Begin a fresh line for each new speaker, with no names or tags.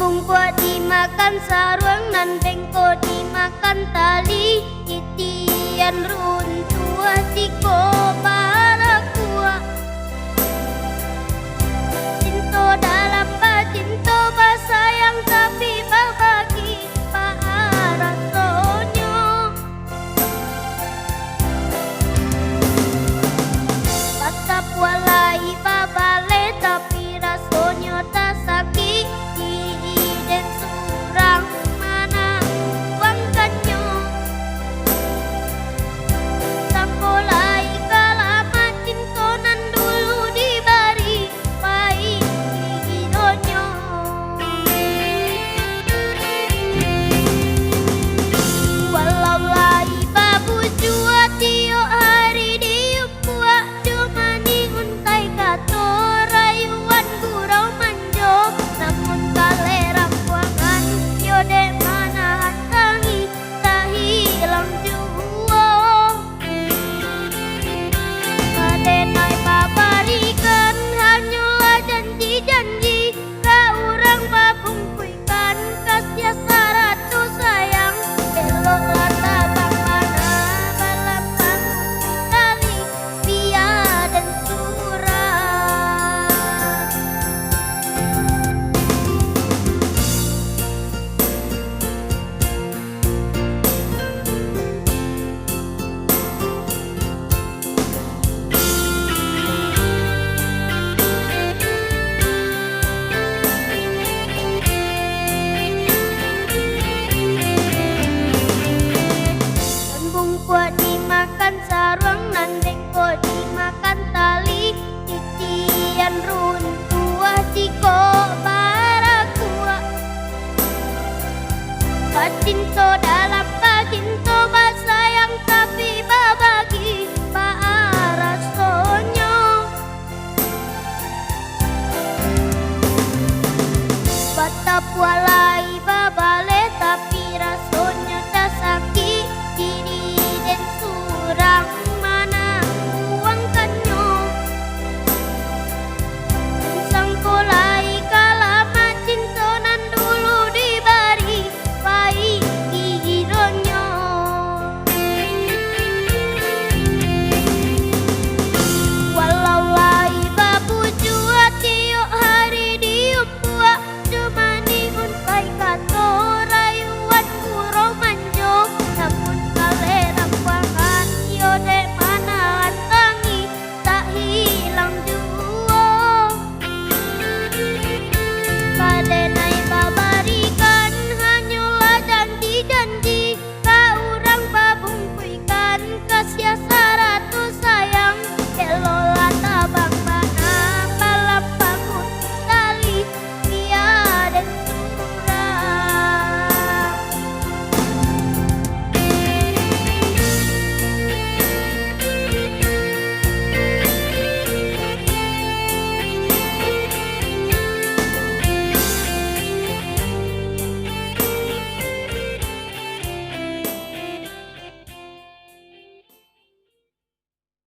Embung kuat dimakan sarung nan bengko dimakan tali, titian runtuh tiko barakua. Cinto dalam cinto sayang tapi berbagi rasonyo. Patap walai babale tapi rasonyo tak sakit. Dan surang mana uangkannya Sampolai kalama cintonan dulu dibari baik gidonyo. Walau lai babu jua tio hari diup buat dumani untai kato rayuan gurau manjo. Namun kalerang kuangan yode manahan tangi tak hilang jua. Kadenai babarikan hanyalah janji-janji, kaurang babungkuikan kasih saratu sayang. Belok rata bang mana balapan kali via dan surat. Embung kuat dimakan sarung nan bengko dimakan tali, titian runtuh tiko barakua. Pacinto dalam pacinto sayang tapi babagi rasonyo. Batap walai